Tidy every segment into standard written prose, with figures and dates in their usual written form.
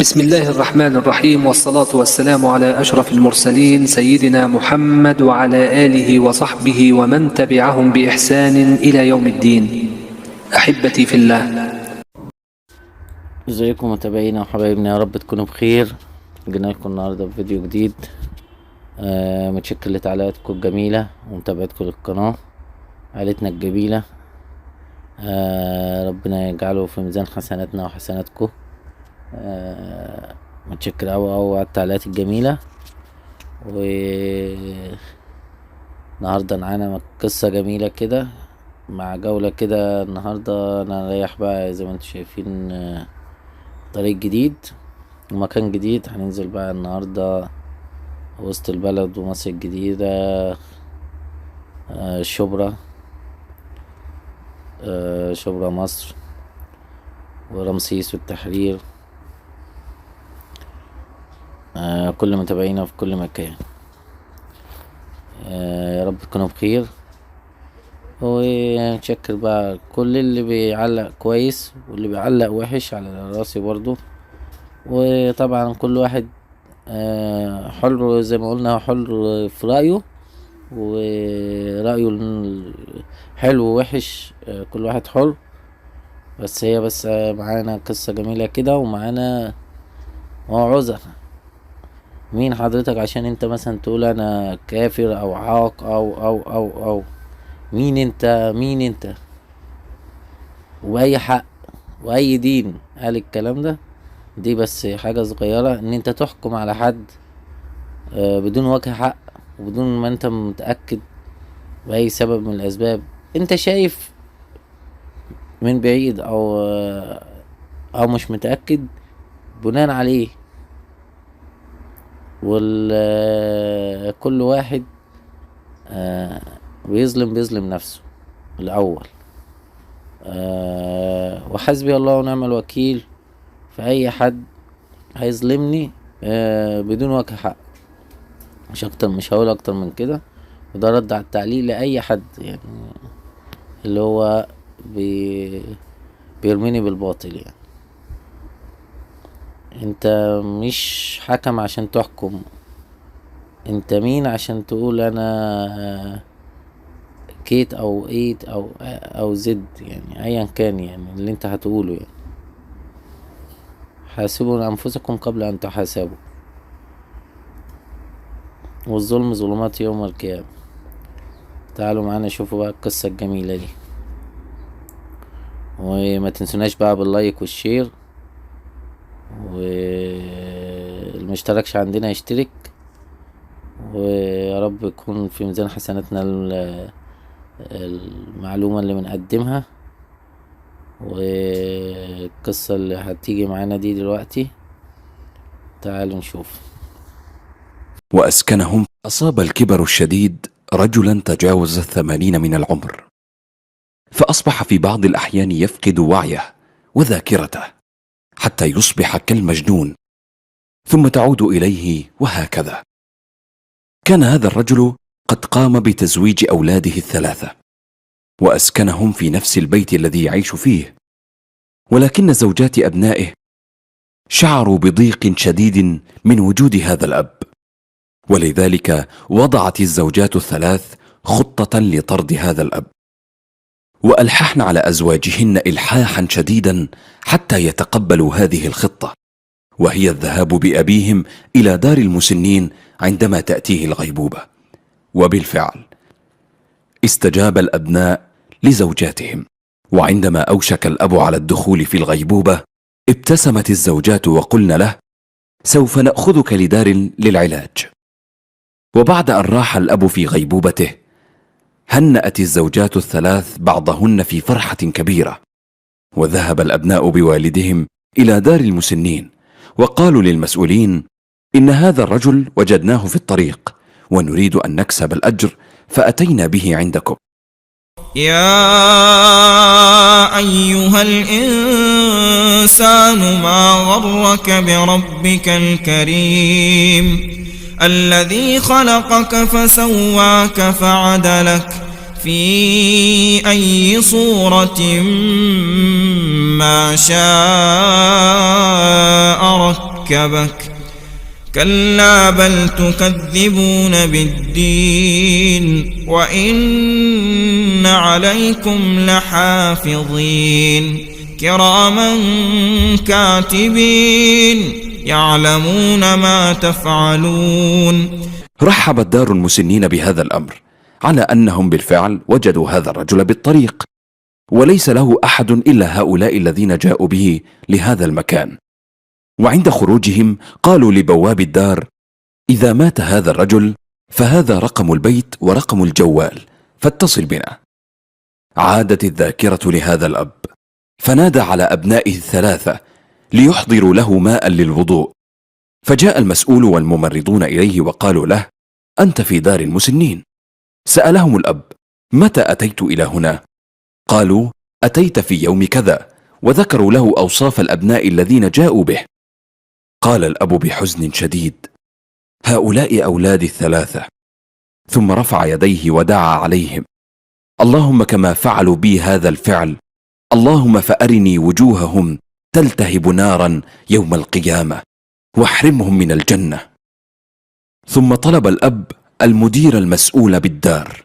بسم الله الرحمن الرحيم، والصلاة والسلام على أشرف المرسلين سيدنا محمد وعلى آله وصحبه ومن تبعهم بإحسان إلى يوم الدين. أحبتي في الله، ازيكم متابعينا وحبايبنا، يا رب تكونوا بخير. جينا لكم النهارده بفيديو جديد. متشكر لتعليقاتكم الجميله ومتابعتكم للقناه، عائلتنا الجميله. ربنا يجعله في ميزان حسناتنا وحسناتكم. متشكر اوي على التعليقات الجميله. النهارده معانا قصه جميله كده مع جوله كده. النهارده انا رايح بقى زي ما انتم شايفين طريق جديد ومكان جديد. هننزل بقى النهاردة وسط البلد ومصر الجديدة، شبرا مصر ورمسيس والتحرير. كل متابعينا في كل مكان، يا رب تكونوا بخير. ونشكر بقى كل اللي بيعلق كويس واللي بيعلق وحش على راسي برضو. وطبعا كل واحد حر زي ما قلنا، حر في رأيه، ورأيه حلو ووحش كل واحد حر. بس هي معانا قصة جميلة كده، ومعانا موعظة. مين حضرتك عشان انت مثلا تقول انا كافر او عاق او مين انت واي حق واي دين قال الكلام ده؟ دي بس حاجة صغيرة ان انت تحكم على حد بدون وجه حق وبدون ما انت متأكد بأي سبب من الاسباب. انت شايف من بعيد او مش متأكد بناء عليه. كل واحد بيظلم نفسه الاول. وحسبي الله ونعم الوكيل في اي حد هيظلمني بدون وجه حق. مش هقول اكتر من كده. وده رد على التعليق لاي حد يعني اللي هو بيرميني بالباطل. يعني انت مش حكم عشان تحكم. انت مين عشان تقول انا كيت او ايت او زد؟ يعني ايا كان يعني اللي انت هتقوله. يعني حاسبوا انفسكم قبل ان تحاسبوا، والظلم ظلمات يوم القيامة. تعالوا معانا شوفوا بقى القصة الجميلة دي، وما تنسوناش بقى باللايك والشير، والمشتركش عندنا يشترك. ويا رب يكون في ميزان حسناتنا المعلومة اللي بنقدمها. والقصة اللي هتيجي معانا دي دلوقتي تعالوا نشوف. وأسكنهم. أصاب الكبر الشديد رجلا تجاوز 80 من العمر، فأصبح في بعض الأحيان يفقد وعيه وذاكرته حتى يصبح كالمجنون، ثم تعود إليه، وهكذا. كان هذا الرجل قد قام بتزويج أولاده الثلاثة وأسكنهم في نفس البيت الذي يعيش فيه، ولكن زوجات أبنائه شعروا بضيق شديد من وجود هذا الأب، ولذلك وضعت الزوجات الثلاث خطة لطرد هذا الأب، وألححن على أزواجهن إلحاحا شديدا حتى يتقبلوا هذه الخطة، وهي الذهاب بأبيهم إلى دار المسنين عندما تأتيه الغيبوبة. وبالفعل استجاب الأبناء لزوجاتهم، وعندما أوشك الأب على الدخول في الغيبوبة ابتسمت الزوجات وقلن له: سوف نأخذك لدار للعلاج. وبعد أن راح الأب في غيبوبته هنأت الزوجات الثلاث بعضهن في فرحة كبيرة، وذهب الأبناء بوالدهم إلى دار المسنين، وقالوا للمسؤولين: إن هذا الرجل وجدناه في الطريق ونريد أن نكسب الأجر فأتينا به عندكم. يا أيها الإنسان ما غرك بربك الكريم الذي خلقك فسواك فعدلك في أي صورة ما شاء ركبك ركبك كلا بل تكذبون بالدين وإن عليكم لحافظين كراما كاتبين يعلمون ما تفعلون. رحب الدار المسنين بهذا الأمر على أنهم بالفعل وجدوا هذا الرجل بالطريق، وليس له أحد إلا هؤلاء الذين جاءوا به لهذا المكان. وعند خروجهم قالوا لبواب الدار: إذا مات هذا الرجل فهذا رقم البيت ورقم الجوال، فاتصل بنا. عادت الذاكرة لهذا الأب، فنادى على أبنائه الثلاثة ليحضروا له ماء للوضوء، فجاء المسؤول والممرضون إليه وقالوا له: أنت في دار المسنين. سألهم الأب: متى أتيت إلى هنا؟ قالوا: أتيت في يوم كذا، وذكروا له أوصاف الأبناء الذين جاءوا به. قال الأب بحزن شديد: هؤلاء أولادي الثلاثة. ثم رفع يديه ودعا عليهم: اللهم كما فعلوا بي هذا الفعل، اللهم فأرني وجوههم تلتهب نارا يوم القيامة واحرمهم من الجنة. ثم طلب الأب المدير المسؤول بالدار،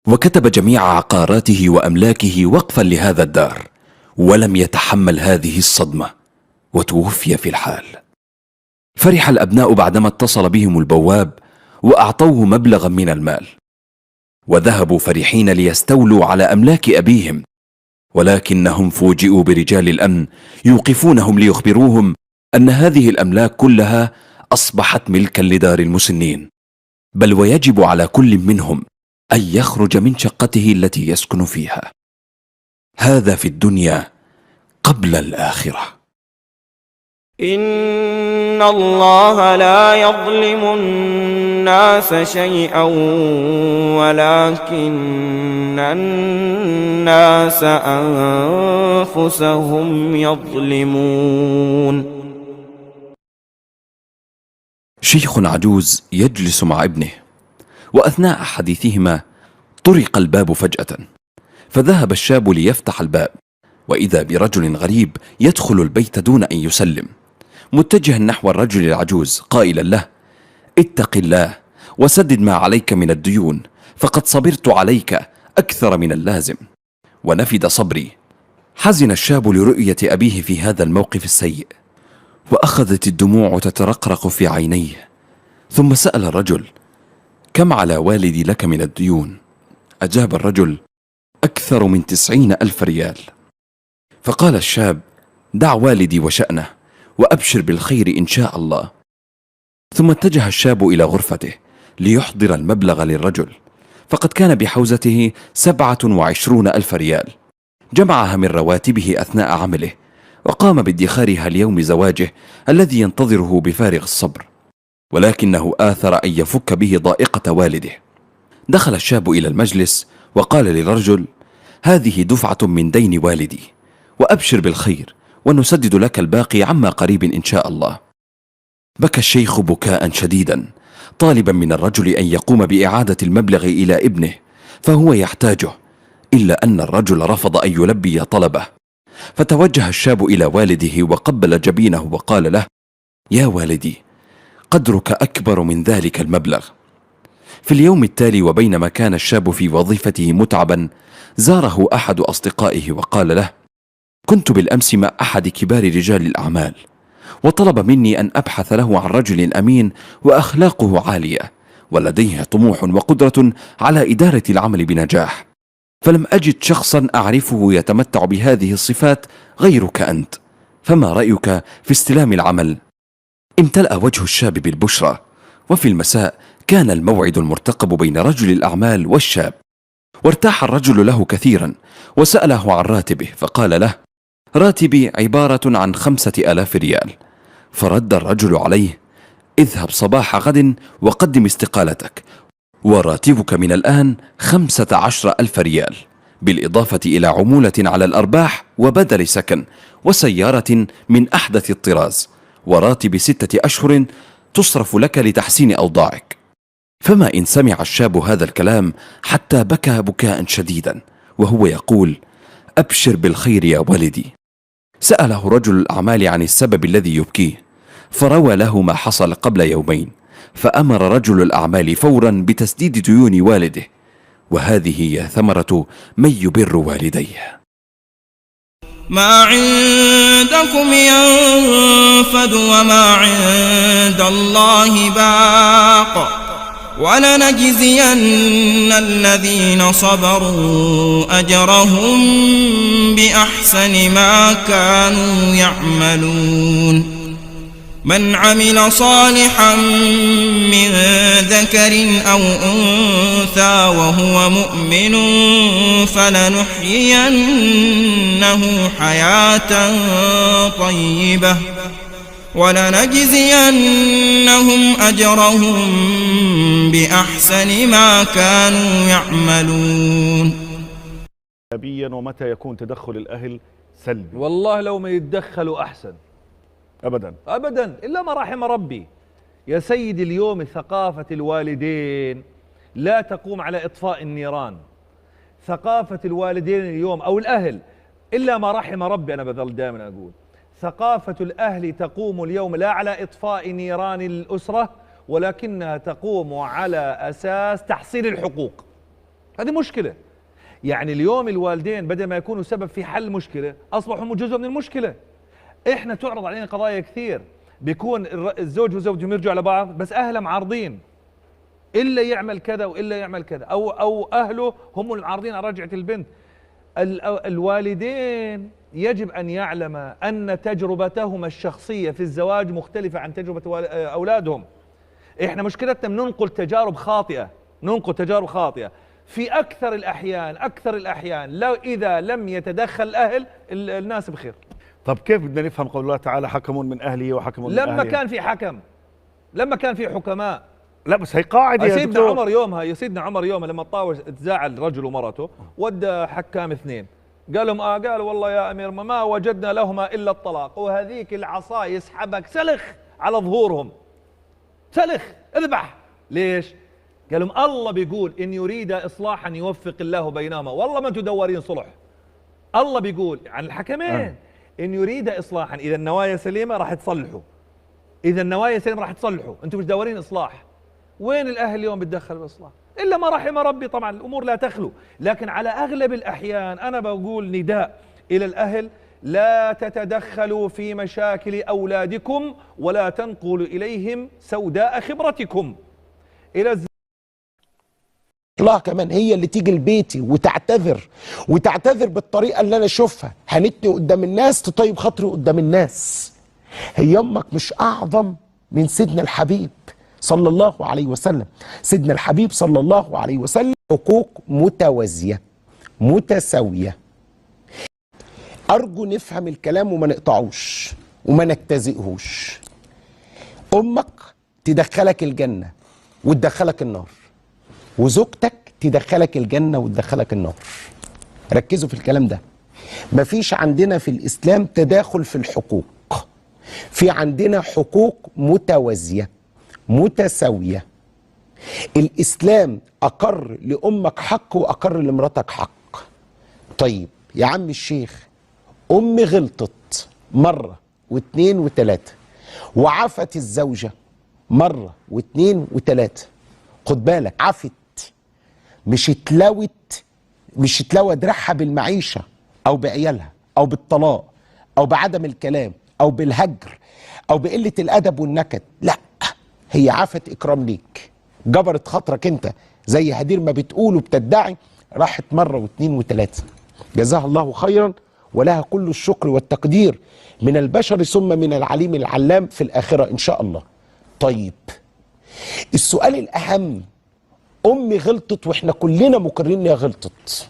وكتب جميع عقاراته وأملاكه وقفا لهذا الدار، ولم يتحمل هذه الصدمة وتوفي في الحال. فرح الأبناء بعدما اتصل بهم البواب وأعطوه مبلغا من المال، وذهبوا فرحين ليستولوا على أملاك أبيهم، ولكنهم فوجئوا برجال الأمن يوقفونهم ليخبروهم أن هذه الأملاك كلها أصبحت ملكا لدار المسنين، بل ويجب على كل منهم أن يخرج من شقته التي يسكن فيها. هذا في الدنيا قبل الآخرة. إن الله لا يظلم الناس شيئا ولكن الناس أنفسهم يظلمون. شيخ عجوز يجلس مع ابنه، وأثناء حديثهما طرق الباب فجأة، فذهب الشاب ليفتح الباب، وإذا برجل غريب يدخل البيت دون أن يسلم، متجها نحو الرجل العجوز قائلا له: اتق الله وسدد ما عليك من الديون، فقد صبرت عليك أكثر من اللازم. ونفد صبري. حزن الشاب لرؤية أبيه في هذا الموقف السيء، وأخذت الدموع تترقرق في عينيه. ثم سأل الرجل: كم على والدي لك من الديون؟ أجاب الرجل: أكثر من 90,000 ريال. فقال الشاب: دع والدي وشأنه، وأبشر بالخير إن شاء الله. ثم اتجه الشاب إلى غرفته ليحضر المبلغ للرجل، فقد كان بحوزته 27,000 ريال، جمعها من رواتبه أثناء عمله، وقام بادخارها ليوم زواجه الذي ينتظره بفارغ الصبر، ولكنه آثر أن يفك به ضائقة والده. دخل الشاب إلى المجلس وقال للرجل: هذه دفعة من دين والدي، وأبشر بالخير، ونسدد لك الباقي عما قريب إن شاء الله. بكى الشيخ بكاء شديدا، طالبا من الرجل أن يقوم بإعادة المبلغ إلى ابنه، فهو يحتاجه، إلا أن الرجل رفض أن يلبي طلبه. فتوجه الشاب إلى والده وقبل جبينه وقال له: يا والدي، قدرك أكبر من ذلك المبلغ. في اليوم التالي، وبينما كان الشاب في وظيفته متعبا، زاره أحد أصدقائه وقال له: كنت بالأمس مع أحد كبار رجال الأعمال، وطلب مني أن أبحث له عن رجل أمين وأخلاقه عالية، ولديه طموح وقدرة على إدارة العمل بنجاح، فلم أجد شخصا أعرفه يتمتع بهذه الصفات غيرك أنت، فما رأيك في استلام العمل؟ امتلأ وجه الشاب بالبشرى. وفي المساء كان الموعد المرتقب بين رجل الأعمال والشاب، وارتاح الرجل له كثيرا، وسأله عن راتبه، فقال له: راتبي عبارة عن 5,000 ريال. فرد الرجل عليه: اذهب صباح غد وقدم استقالتك، وراتبك من الآن 15,000 ريال، بالإضافة إلى عمولة على الأرباح وبدل سكن وسيارة من أحدث الطراز، وراتب 6 أشهر تصرف لك لتحسين أوضاعك. فما إن سمع الشاب هذا الكلام حتى بكى بكاء شديدا وهو يقول: أبشر بالخير يا ولدي. سأله رجل الأعمال عن السبب الذي يبكيه، فروى له ما حصل قبل يومين، فأمر رجل الأعمال فورا بتسديد ديون والده، وهذه هي ثمرة من يبر والديه. ما عندكم ينفد وما عند الله باق ولنجزين الذين صبروا أجرهم بأحسن ما كانوا يعملون. من عمل صالحا من ذكر أو أنثى وهو مؤمن فلنحيينه حياة طيبة ولنجزينهم أجرهم بأحسن ما كانوا يعملون. إيجابيا، ومتى يكون تدخل الأهل سلبي؟ والله لو ما يتدخلوا أحسن. أبدا أبدا إلا ما رحم ربي. يا سيدي اليوم ثقافة الوالدين لا تقوم على إطفاء النيران. ثقافة الوالدين اليوم أو الأهل إلا ما رحم ربي، أنا بظل دائما أقول ثقافة الأهل تقوم اليوم لا على إطفاء نيران الأسرة، ولكنها تقوم على أساس تحصيل الحقوق. هذه مشكلة. يعني اليوم الوالدين بدل ما يكونوا سبب في حل مشكلة أصبحوا جزء من المشكلة. إحنا تعرض علينا قضايا كثير بيكون الزوج وزوجهم يرجعوا لبعض بس أهله معارضين، إلا يعمل كذا وإلا يعمل كذا، أو أهله هم المعارضين على رجعة البنت. الوالدين يجب أن يعلم أن تجربتهما الشخصية في الزواج مختلفة عن تجربة أولادهم. إحنا مشكلتنا بننقل تجارب خاطئة، في أكثر الأحيان لو إذا لم يتدخل الأهل الناس بخير. طب كيف بدنا نفهم قول الله تعالى حكم من أهله وحكم من أهله؟ لما كان في حكم، لما كان في حكماء. لا بس هي قاعدة يا سيدنا عمر يومها، سيدنا عمر يومها لما تزاعل رجل ومرته ودى حكام اثنين، قال لهم قالوا والله يا أمير ما وجدنا لهما إلا الطلاق، وهذيك العصا يسحبك سلخ على ظهورهم، سلخ اذبح. ليش؟ قال لهم الله بيقول إن يريد إصلاحا يوفق الله بينهما، والله ما انتم دورين صلح. الله بيقول عن الحكمين إن يريد إصلاحا، إذا النوايا سليمة راح تصلحوا، أنتم مش دورين إصلاح. وين الأهل اليوم بتدخل بالإصلاح؟ إلا ما رحم ربي. طبعا الأمور لا تخلو، لكن على أغلب الأحيان أنا بقول نداء إلى الأهل: لا تتدخلوا في مشاكل أولادكم ولا تنقلوا إليهم سوداء خبرتكم. إلى الله كمان هي اللي تيجي لبيتي وتعتذر بالطريقة اللي أنا أشوفها، هنتني قدام الناس، تطيب خاطري قدام الناس. هي أمك مش أعظم من سيدنا الحبيب صلى الله عليه وسلم. سيدنا الحبيب صلى الله عليه وسلم حقوق متوازية متساوية. أرجو نفهم الكلام وما نقطعوش وما نجتزئهوش. أمك تدخلك الجنة وتدخلك النار، وزوجتك تدخلك الجنة وتدخلك النار. ركزوا في الكلام ده. مفيش عندنا في الإسلام تداخل في الحقوق، في عندنا حقوق متوازية متساوية. الإسلام أقر لأمك حق وأقر لمراتك حق. طيب يا عم الشيخ، أمي غلطت مرة واثنين وثلاثة وعفت الزوجة مرة واثنين وثلاثة، خد بالك عفت، مش اتلوى دراعها بالمعيشة أو بعيالها أو بالطلاق أو بعدم الكلام أو بالهجر أو بقلة الأدب والنكد، لا، هي عفت إكرام ليك، جبرت خاطرك أنت زي هدير ما بتقول وبتدعي، راحت مرة واثنين وثلاثة. جزاها الله خيرا ولها كل الشكر والتقدير من البشر ثم من العليم العلام في الآخرة إن شاء الله. طيب السؤال الأهم، أمي غلطت وإحنا كلنا مقرين إنها غلطت،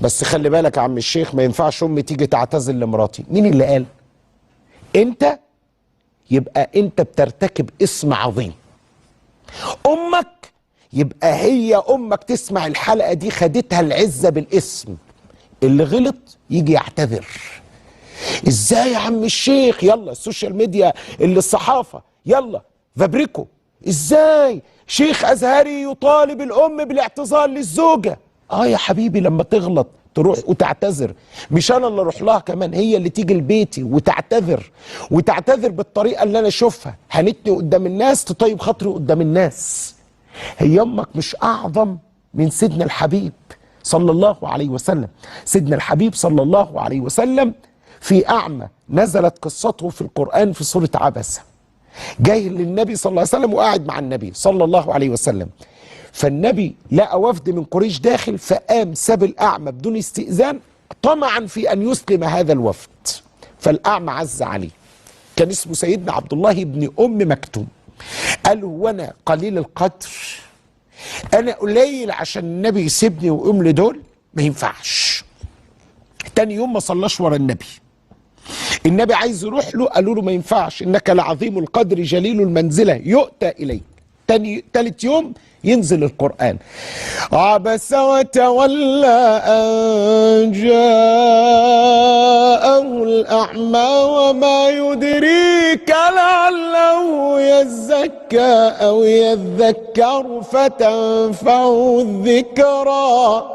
بس خلي بالك يا عم الشيخ، ما ينفعش أمي تيجي تعتذر لمراتي. مين اللي قال؟ أنت. يبقى أنت بترتكب اسم عظيم. أمك، يبقى هي أمك تسمع الحلقة دي خدتها العزة بالاسم. اللي غلط يجي يعتذر. إزاي يا عم الشيخ؟ يلا السوشيال ميديا اللي الصحافة، يلا فابريكو. إزاي شيخ أزهري يطالب الأم بالاعتذار للزوجة؟ يا حبيبي لما تغلط تروح وتعتذر، مش انا اللي اروح لها، كمان هي اللي تيجي لبيتي وتعتذر بالطريقه اللي انا اشوفها، هنتني قدام الناس، تطيب خاطري قدام الناس. هي امك مش اعظم من سيدنا الحبيب صلى الله عليه وسلم؟ سيدنا الحبيب صلى الله عليه وسلم في اعمى نزلت قصته في القرآن في سورة عبسة، جاي للنبي صلى الله عليه وسلم وقاعد مع النبي صلى الله عليه وسلم، فالنبي لقى وفد من قريش داخل، فقام ساب الأعمى بدون استئذان طمعا في أن يسلم هذا الوفد. فالأعمى عز عليه، كان اسمه سيدنا عبد الله بن أم مكتوم، قال له: وانا قليل القدر، انا قليل عشان النبي يسيبني ويقوم لدول؟ ما ينفعش. تاني يوم ما صلاش ورا النبي عايز يروح له، قالوا له: ما ينفعش، انك لعظيم القدر جليل المنزله يؤتى اليك. تالت يوم ينزل القرآن: عبس وتولى أن جاءه الأعمى وما يدريك لعله يزكى أو يذكر فتنفعه الذكرى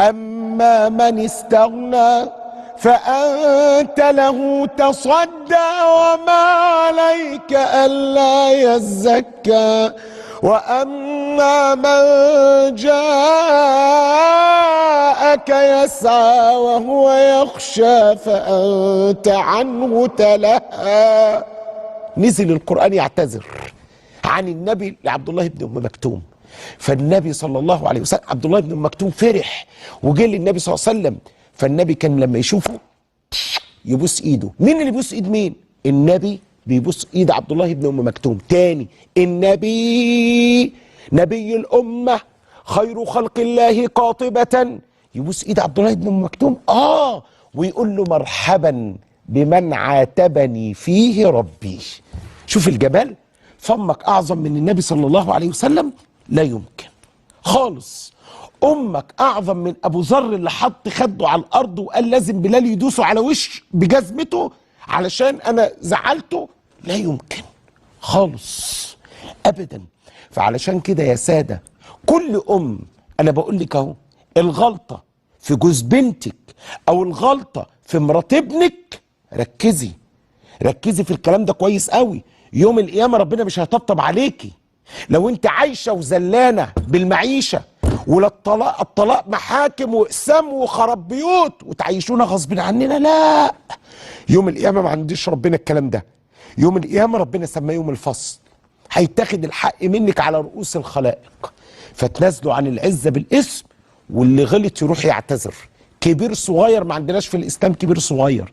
أما من استغنى فأنت له تصدى وما عليك ألا يزكى وأما من جاءك يسعى وهو يخشى فأنت عنه تلهى. نزل القرآن يعتذر عن النبي لعبد الله بن أم مكتوم، فالنبي صلى الله عليه وسلم عبد الله بن أم مكتوم فرح وجه للنبي صلى الله عليه وسلم، فالنبي كان لما يشوفه يبوس ايده. مين اللي بيبوس ايد مين؟ النبي بيبوس ايد عبد الله بن ام مكتوم. تاني، النبي نبي الامه خير خلق الله قاطبه يبوس ايد عبد الله بن ام مكتوم ويقول له: مرحبا بمن عاتبني فيه ربي. شوف الجمال، فمك اعظم من النبي صلى الله عليه وسلم؟ لا يمكن خالص. امك اعظم من ابو ذر اللي حط خده على الارض وقال لازم بلال يدوسه على وش بجزمته علشان انا زعلته؟ لا يمكن خالص ابدا. فعلشان كده يا ساده، كل انا بقول لك اهو، الغلطه في جوز بنتك او الغلطه في مرات ابنك، ركزي في الكلام ده كويس قوي. يوم القيامه ربنا مش هيطبطب عليكي لو انت عايشه وزلانه بالمعيشه، ولا الطلاق محاكم واقسام وخراب بيوت وتعيشونا غصب عننا. لا، يوم القيامه ما عنديش ربنا الكلام ده. يوم القيامه ربنا سماه يوم الفصل، هيتاخد الحق منك على رؤوس الخلائق، فتنازلوا عن العزه بالاسم، واللي غلط يروح يعتذر. كبير صغير، ما عندناش في الاسلام كبير صغير،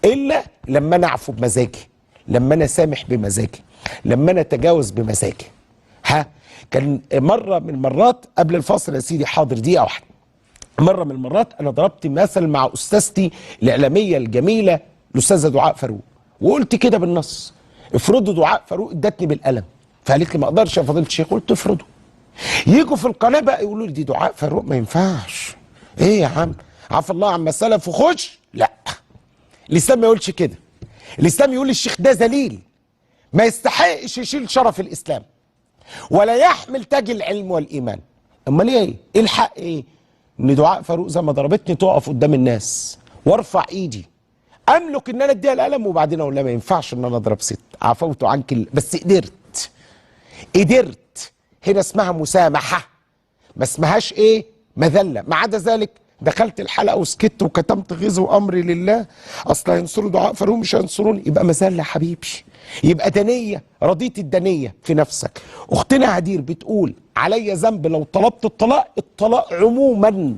الا لما انا اعفو بمزاجي، لما انا سامح بمزاجي، لما انا اتجاوز بمزاجي. كان مرة من المرات قبل الفصل يا سيدي، حاضر دقيقة واحدة، مرة من المرات أنا ضربت مثل مع أستاذتي الإعلامية الجميلة الأستاذة دعاء فاروق، وقلت كده بالنص: افرضوا دعاء فاروق ادتني بالقلم، فقالت لي: ما أقدرش يا فضيلة الشيخ. قلت: افرضوا. يجوا في القناة بقى يقولوا لي: دي دعاء فاروق ما ينفعش. إيه يا عم، عفى الله عما سلف وخش. لا، الإسلام ما يقولش كده. الإسلام يقول الشيخ ده ذليل، ما يستحقش يشيل شرف الإسلام ولا يحمل تاج العلم والايمان. امال ايه الحق؟ ايه؟ ان دعاء فاروق زي ما ضربتني تقف قدام الناس وارفع ايدي، املك ان انا اديها القلم وبعدين اقول لها: ما ينفعش ان انا اضرب ست، عفوت عنك بس قدرت. هنا اسمها مسامحه، ما اسمهاش ايه؟ مذله. ما عدا ذلك دخلت الحلقه وسكت وكتمت غيظ وامري لله، اصل هينصروا دعاء فاروق مش هينصروني، يبقى مذله يا حبيبي، يبقى دنيه، رضيت الدنيه في نفسك. اختنا هدير بتقول: عليا ذنب لو طلبت الطلاق عموما،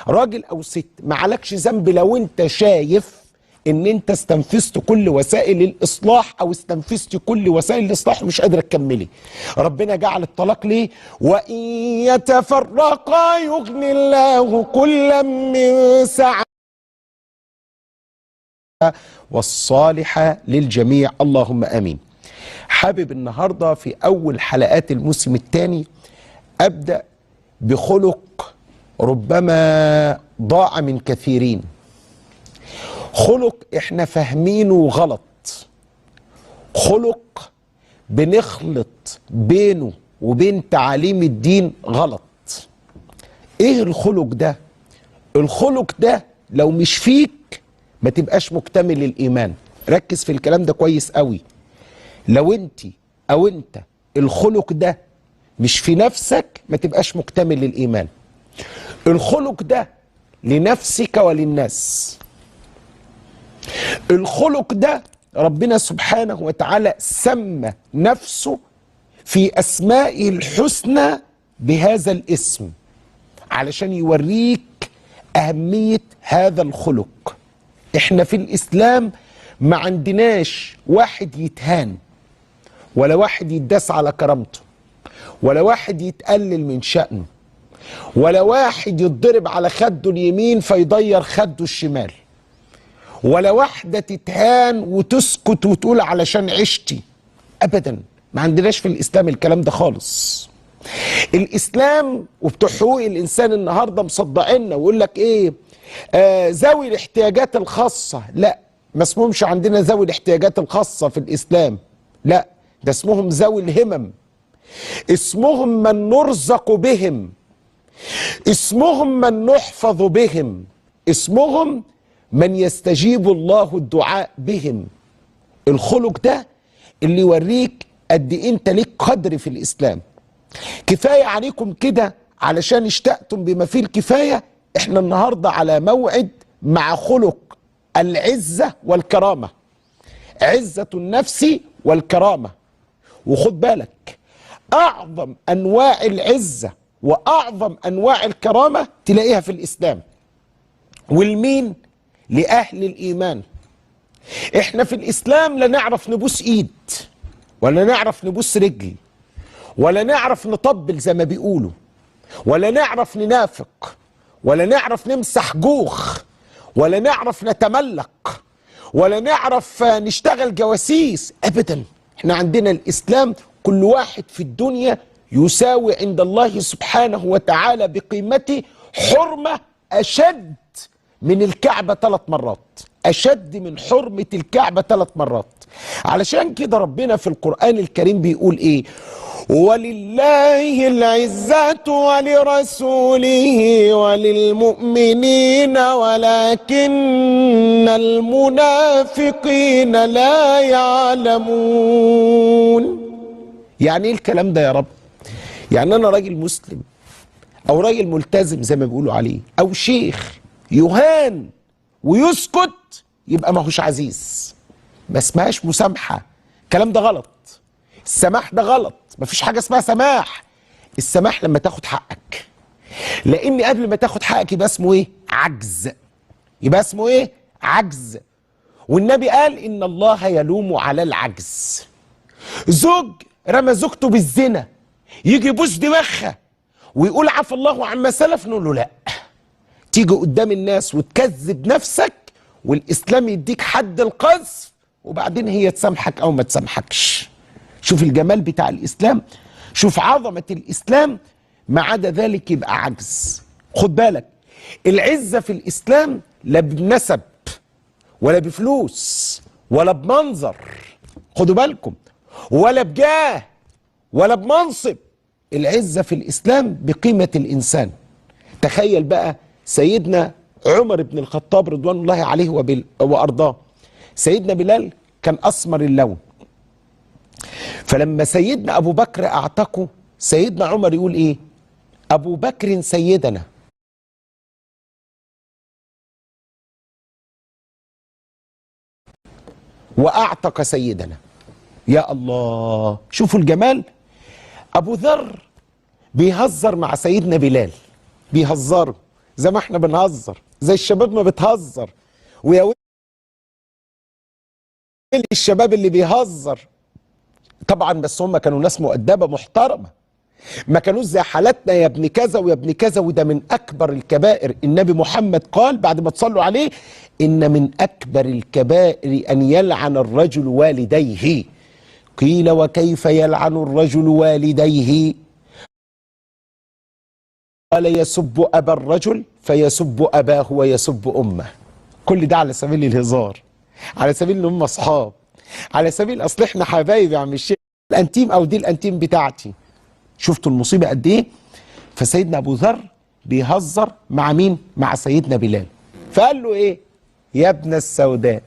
راجل او ست، ما عليكش ذنب لو انت شايف ان انت استنفذت كل وسائل الاصلاح او استنفذت كل وسائل الاصلاح ومش قادره تكملي. ربنا جعل الطلاق ليه؟ وان يتفرقا يغني الله كلا من سعته والصالحة للجميع، اللهم امين. حابب النهارده في اول حلقات الموسم الثاني ابدا بخلق ربما ضاع من كثيرين، خلق احنا فاهمينه غلط، خلق بنخلط بينه وبين تعاليم الدين غلط. ايه الخلق ده؟ الخلق ده لو مش فيك ما تبقاش مكتمل الإيمان. ركز في الكلام ده كويس قوي. لو انت او انت الخلق ده مش في نفسك ما تبقاش مكتمل الإيمان. الخلق ده لنفسك وللناس. الخلق ده ربنا سبحانه وتعالى سمى نفسه في أسمائه الحسنى بهذا الاسم علشان يوريك أهمية هذا الخلق. احنا في الإسلام ما عندناش واحد يتهان، ولا واحد يداس على كرامته، ولا واحد يتقلل من شأنه، ولا واحد يتضرب على خده اليمين فيضير خده الشمال، ولا واحدة تتهان وتسكت وتقول علشان عشتي. أبدا، ما عندناش في الإسلام الكلام ده خالص. الإسلام وبتوع حقوق الإنسان النهاردة مصدقنا ويقول لك إيه؟ ذوي الاحتياجات الخاصة. لا، ما اسمهمش عندنا ذوي الاحتياجات الخاصة في الإسلام، لا، ده اسمهم ذوي الهمم، اسمهم من نرزق بهم، اسمهم من نحفظ بهم، اسمهم من يستجيب الله الدعاء بهم. الخلق ده اللي يوريك قد إيه انت ليك قدر في الإسلام. كفاية عليكم كده علشان اشتقتم بما فيه الكفاية. احنا النهاردة على موعد مع خلق العزة والكرامة، عزة النفس والكرامة. وخد بالك، أعظم أنواع العزة وأعظم أنواع الكرامة تلاقيها في الإسلام. والمين؟ لأهل الإيمان. احنا في الإسلام لا نعرف نبوس إيد، ولا نعرف نبوس رجل، ولا نعرف نطبل زي ما بيقولوا، ولا نعرف ننافق، ولا نعرف نمسح جوخ، ولا نعرف نتملق، ولا نعرف نشتغل جواسيس. أبدا، احنا عندنا الإسلام كل واحد في الدنيا يساوي عند الله سبحانه وتعالى بقيمته حرمة أشد من الكعبة 3 مرات، أشد من حرمة الكعبة 3 مرات. علشان كده ربنا في القرآن الكريم بيقول إيه؟ ولله العزة ولرسوله وللمؤمنين ولكن المنافقين لا يعلمون. يعني ايه الكلام ده يا رب؟ يعني انا راجل مسلم او راجل ملتزم زي ما بيقولوا عليه، او شيخ يهان ويسكت يبقى ماهوش عزيز، ما اسمهاش مسامحة. الكلام ده غلط، السماح ده غلط، مفيش حاجة اسمها سماح. السماح لما تاخد حقك، لان قبل ما تاخد حقك يبقى اسمه ايه؟ عجز. يبقى اسمه ايه؟ عجز. والنبي قال ان الله يلوم على العجز. زوج رمى زوجته بالزنا، يجي يبوس دماغها ويقول عفى الله عما سلف، نقول له لا. تيجي قدام الناس وتكذب نفسك والاسلام يديك حد القذف، وبعدين هي تسامحك او ما تسامحكش. شوف الجمال بتاع الاسلام، شوف عظمة الاسلام. ما عدا ذلك يبقى عجز. خد بالك، العزة في الاسلام لا بنسب ولا بفلوس ولا بمنظر، خدوا بالكم، ولا بجاه ولا بمنصب. العزة في الإسلام بقيمة الإنسان. تخيل بقى سيدنا عمر بن الخطاب رضوان الله عليه وأرضاه، سيدنا بلال كان أسمر اللون، فلما سيدنا أبو بكر أعتقه سيدنا عمر يقول إيه؟ أبو بكر سيدنا. وأعتق سيدنا. يا الله، شوفوا الجمال. أبو ذر بيهزر مع سيدنا بلال، بيهزروا زي ما احنا بنهزر، زي الشباب ما بتهزر. ويا ويلي الشباب اللي بيهزر طبعا، بس هم كانوا ناس مؤدبة محترمة، ما كانوش زي حالتنا يا ابن كذا ويا ابن كذا. وده من أكبر الكبائر. النبي محمد قال بعد ما تصلوا عليه: إن من أكبر الكبائر أن يلعن الرجل والديه. قيل: وكيف يلعن الرجل والديه؟ قال: يسب أبا الرجل فيسب أباه ويسب أمه. كل ده على سبيل الهزار، على سبيل ان هم اصحاب، على سبيل اصل احنا حبايب يا عم الشيخ، الانتيم او دي الانتيم بتاعتي. شفتوا المصيبه قد ايه؟ فسيدنا ابو ذر بيهزر مع مين؟ مع سيدنا بلال. فقال له ايه؟ يا ابن السوداء.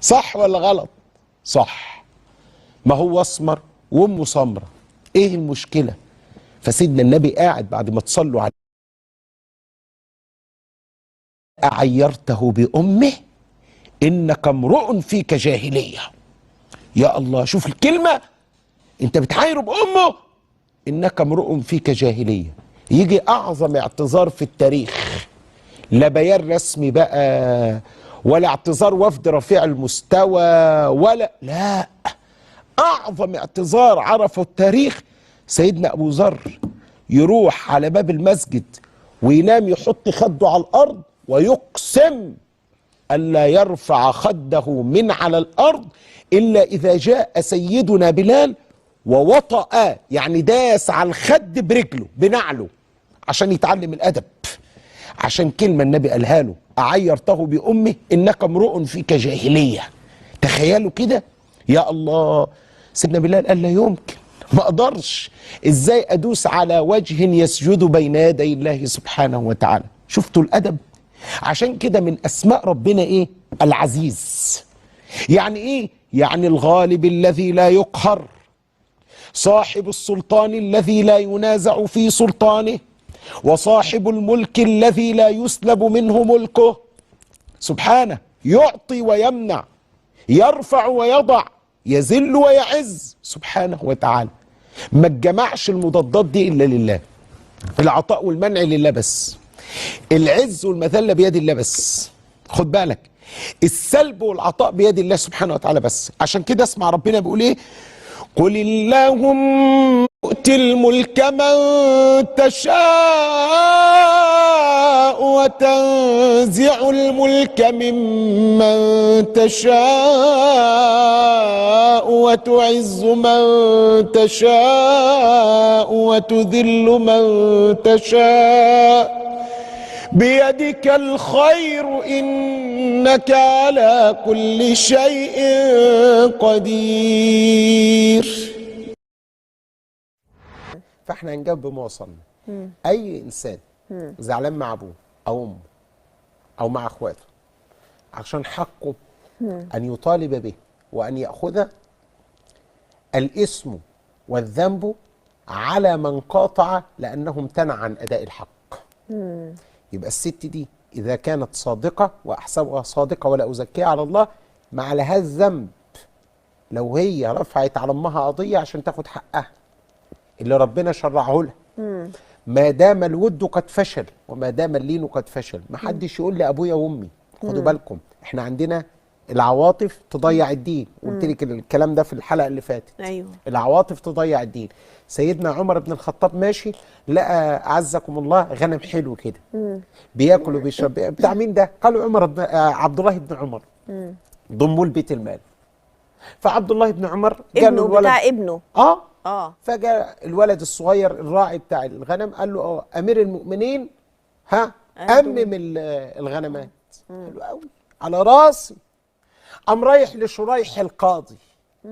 صح ولا غلط؟ صح. ما هو اسمر وامه سمره، ايه المشكله؟ فسيدنا النبي قاعد بعد ما تصلوا عليه، أعيرته بأمه إنك امرؤ فيك جاهلية. يا الله، شوف الكلمة، أنت بتعايره بأمه، إنك امرؤ فيك جاهلية. يجي أعظم اعتذار في التاريخ، لا بيان رسمي بقى ولا اعتذار وفد رفيع المستوى لا، أعظم اعتذار عرفه التاريخ سيدنا أبو ذر يروح على باب المسجد وينام يحط خده على الأرض ويقسم ألا يرفع خده من على الأرض إلا إذا جاء سيدنا بلال ووطأ، يعني داس على الخد برجله بنعله عشان يتعلم الأدب، عشان كلمة النبي قالها له أعيرته بأمه إنك امرؤ فيك جاهلية. تخيلوا كده، يا الله. سيدنا بلال قال لا يمكن، ما أقدرش، إزاي أدوس على وجه يسجد بين يدي الله سبحانه وتعالى. شفتوا الأدب؟ عشان كده من أسماء ربنا إيه؟ العزيز. يعني إيه؟ يعني الغالب الذي لا يقهر، صاحب السلطان الذي لا ينازع في سلطانه، وصاحب الملك الذي لا يسلب منه ملكه سبحانه. يعطي ويمنع، يرفع ويضع، يذل ويعز سبحانه وتعالى. ما تجمعش المضادات دي إلا لله. العطاء والمنع لله بس، العز والمذلة بيد الله بس. خد بالك، السلب والعطاء بيد الله سبحانه وتعالى بس. عشان كده اسمع ربنا بيقول ايه؟ قل اللهم تؤتي الملك من تشاء وتنزع الملك ممن تشاء وتعز من تشاء وتذل من تشاء بيدك الخير إنك على كل شيء قدير. فاحنا هنجاوب بما وصلنا. اي انسان زعلان مع ابوه او امه او مع اخواته عشان حقه ان يطالب به وان ياخذه، الاسم والذنب على من قاطع لانه امتنع عن اداء الحق. يبقى الست دي اذا كانت صادقه، واحسبها صادقه ولا ازكيها على الله، ما عليهاش ذنب لو هي رفعت على امها قضيه عشان تاخد حقها اللي ربنا شرعه لها. ما دام الود قد فشل وما دام اللين قد فشل. ما حدش يقول لي ابويا وامي. خدوا بالكم، احنا عندنا العواطف تضيع الدين، قلت لك الكلام ده في الحلقه اللي فاتت. ايوه، العواطف تضيع الدين. سيدنا عمر بن الخطاب ماشي لقى اعزكم الله غنم حلو كده بياكل وبيشرب. بتاع مين ده؟ قالوا عمر بن عبد الله بن عمر. ضموه لبيت المال. فعبد الله بن عمر ابنه الولد بتاع ابنه فجاء الولد الصغير الراعي بتاع الغنم قال له امير المؤمنين امم الغنمات. قال له قوي على راسي. قام رايح لشريح القاضي،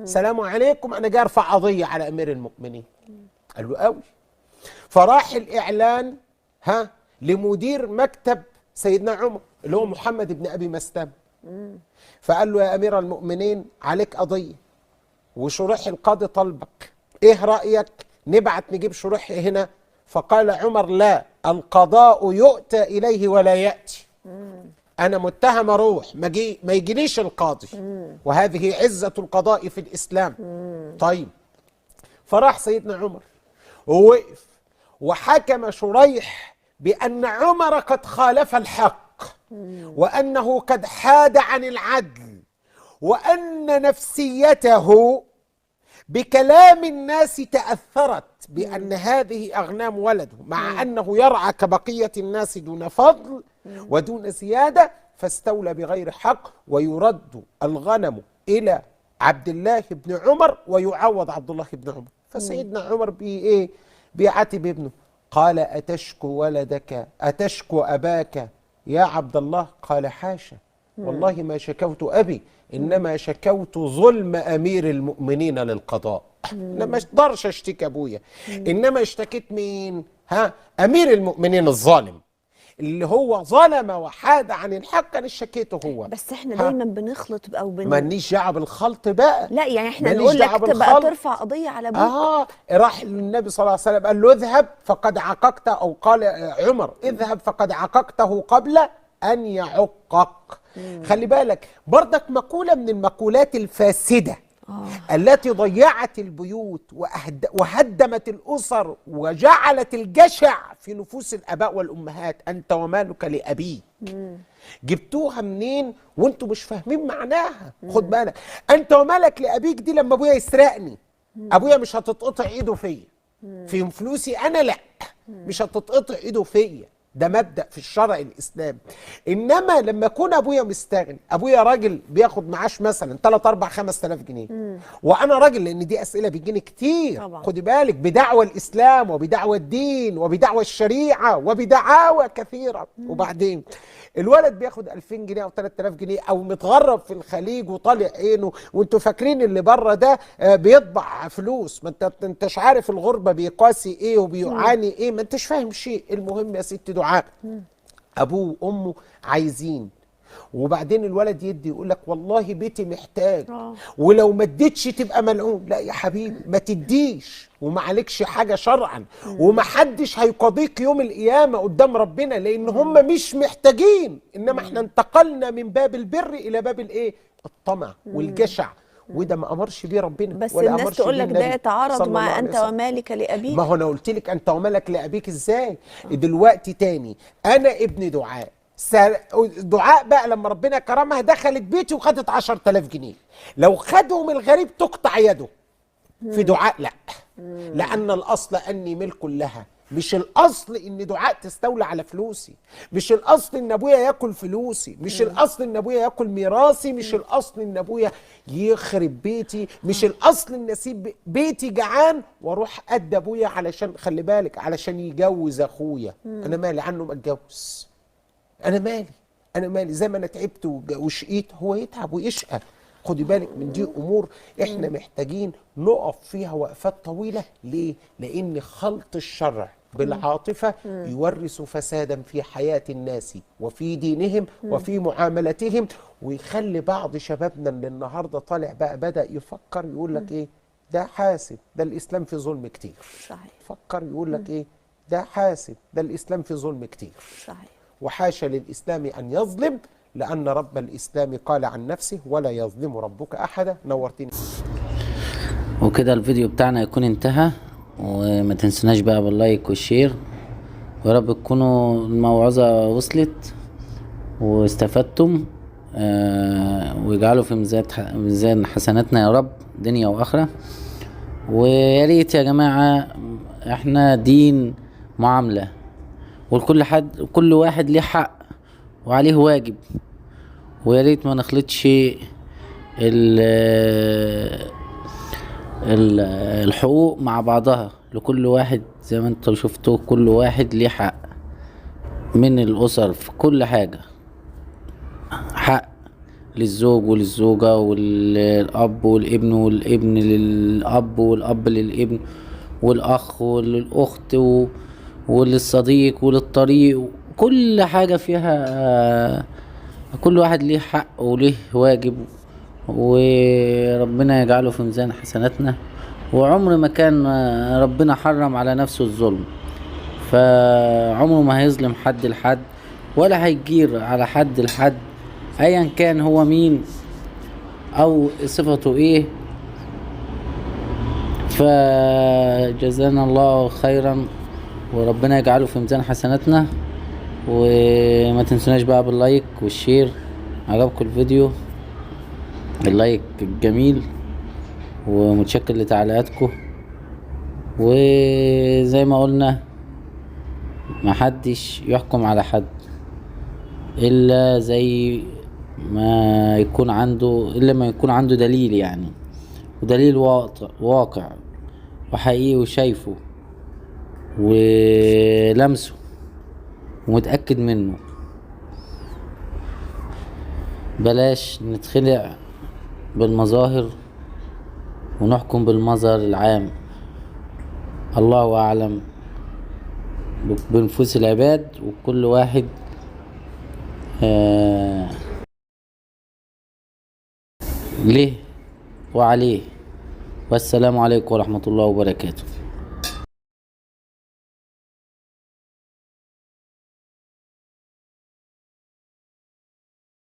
سلام عليكم، انا جاي ارفع قضيه على امير المؤمنين. قال له قوي. فراح الاعلان لمدير مكتب سيدنا عمر اللي هو محمد بن ابي مسلمه. فقال له يا امير المؤمنين عليك قضيه وشريح القاضي طلبك، ايه رايك نبعت نجيب شريح هنا؟ فقال عمر لا، القضاء يؤتى اليه ولا ياتي. انا متهم اروح ما يجيليش القاضي، وهذه عزه القضاء في الاسلام. طيب، فراح سيدنا عمر ووقف وحكم شريح بان عمر قد خالف الحق، وانه قد حاد عن العدل، وان نفسيته بكلام الناس تأثرت بأن هذه أغنام ولده، مع أنه يرعى كبقية الناس دون فضل ودون زيادة، فاستولى بغير حق، ويرد الغنم إلى عبد الله بن عمر ويعوض عبد الله بن عمر. فسيدنا عمر بيعاتب ابنه، قال أتشكو ولدك، أتشكو أباك يا عبد الله؟ قال حاشا، والله ما شكوت أبي، إنما شكوت ظلم أمير المؤمنين للقضاء. أنا ما اقدرش أشتكي أبويا، إنما اشتكيت مين؟ أمير المؤمنين الظالم اللي هو ظلم وحاد عن الحق، أنا اشتكيته هو. بس احنا دايما بنخلط او ماليش دعوه بالخلط بقى. لا يعني احنا ماليش نقول لك دعوة بقى بالخلط. ترفع قضيه على ابوك. راح النبي صلى الله عليه وسلم قال له اذهب فقد عققت، او قال عمر اذهب فقد عققته قبل ان يعقق. خلي بالك برضك مقوله من المقولات الفاسده التي ضيعت البيوت وهدمت الأسر وجعلت الجشع في نفوس الآباء والأمهات: أنت ومالك لأبيك. جبتوها منين وانتوا مش فاهمين معناها؟ خد بالك، أنت ومالك لأبيك دي لما أبويا يسرقني، أبويا مش هتتقطع إيده فيا. في فلوسي أنا لأ، مش هتتقطع إيده فيا. ده مبدأ في الشرع الإسلامي. إنما لما يكون أبويا مستغني، أبويا راجل بياخد معاش مثلا 3 4 5000 جنيه، وأنا راجل، لأن دي أسئلة بتجيني كتير، خدي بالك، بدعوى الإسلام وبدعوى الدين وبدعوى الشريعة وبدعاوى كثيرة. وبعدين الولد بياخد 2000 جنيه أو 3000 جنيه، أو متغرب في الخليج وطالع عينه، وأنتوا فاكرين اللي بره ده بيطبع فلوس. ما أنتش عارف الغربة بيقاسي إيه وبيعاني إيه، ما أنتش فاهم شيء. المهم يا ست دعاء، أبوه وأمه عايزين، وبعدين الولد يدي يقول لك والله بيتي محتاج، ولو ما اديتش تبقى ملعون. لا يا حبيبي، ما تديش وما عليكش حاجه شرعا، ومحدش هيقاضيك يوم القيامه قدام ربنا، لان هم مش محتاجين. انما احنا انتقلنا من باب البر الى باب الايه؟ الطمع والجشع، وده ما امرش بيه ربنا. بس ولا الناس تقول لك ده يتعارض مع انت ومالك لابيك. ما هو انا قلت لك انت ومالك لابيك ازاي؟ دلوقتي تاني انا ابن دعاء، دعاء بقى لما ربنا كرمها دخلت بيتي وخدت 10000 جنيه، لو خدهم الغريب تقطع يده. في دعاء لا، لأن الأصل أني ملك لها. مش الأصل إن دعاء تستولى على فلوسي، مش الأصل إن أبويا ياكل فلوسي، مش الأصل إن أبويا ياكل ميراثي، مش الأصل إن أبويا يخرب بيتي، مش الأصل إن أسيب بيتي جعان وأروح قد أبويا علشان، خلي بالك، علشان يجوز أخويا. أنا مالي عنه ما اتجوز، أنا مالي زي ما أنا تعبت وشقيت هو يتعب ويشقى. خدي بالك من دي أمور احنا محتاجين نقف فيها وقفات طويلة. ليه؟ لأن خلط الشرع بالعاطفة يورث فسادا في حياة الناس وفي دينهم وفي معاملتهم، ويخلي بعض شبابنا اللي النهاردة طالع بقى بدأ يفكر يقول لك ايه؟ ده حاسب، ده الإسلام في ظلم كتير. صحيح. فكر يقول لك ايه؟ ده حاسب، ده الإسلام في ظلم كتير. صحيح. وحاشا للإسلام أن يظلم، لأن رب الإسلام قال عن نفسه ولا يظلم ربك أحدا. نورتني. وكده الفيديو بتاعنا يكون انتهى، وما تنسوناش بقى باللايك والشير، ويا رب تكونوا الموعظة وصلت واستفدتم، ويجعلوا في ميزان حسناتنا يا رب دنيا وآخرة. ويا ريت يا جماعة، احنا دين معاملة، كل واحد ليه حق وعليه واجب، ويا ريت ما نخلطش الحقوق مع بعضها. لكل واحد زي ما انتوا شفتوا، كل واحد ليه حق من الأسر في كل حاجة، حق للزوج وللزوجة، والأب والابن، والابن للأب، والأب للابن، والأخ وللأخت، وللصديق وللطريق. كل حاجة فيها كل واحد ليه حق وليه واجب، وربنا يجعله في ميزان حسناتنا. وعمر ما كان ربنا حرم على نفسه الظلم، فعمره ما هيظلم حد لحد، ولا هيجير على حد لحد، ايا كان هو مين او صفته ايه. فجزانا الله خيرا، وربنا يجعله في ميزان حسناتنا. وما تنسوناش بقى باللايك والشير. عجبكم الفيديو اللايك جميل، ومتشكر لتعليقاتكم. وزي ما قلنا، محدش يحكم على حد الا زي ما يكون عنده دليل، يعني ودليل واقع وحقيقي وشايفه ولمسه ومتأكد منه. بلاش نتخلع بالمظاهر ونحكم بالمظهر العام. الله أعلم بنفوس العباد، وكل واحد ليه وعليه. والسلام عليكم ورحمة الله وبركاته.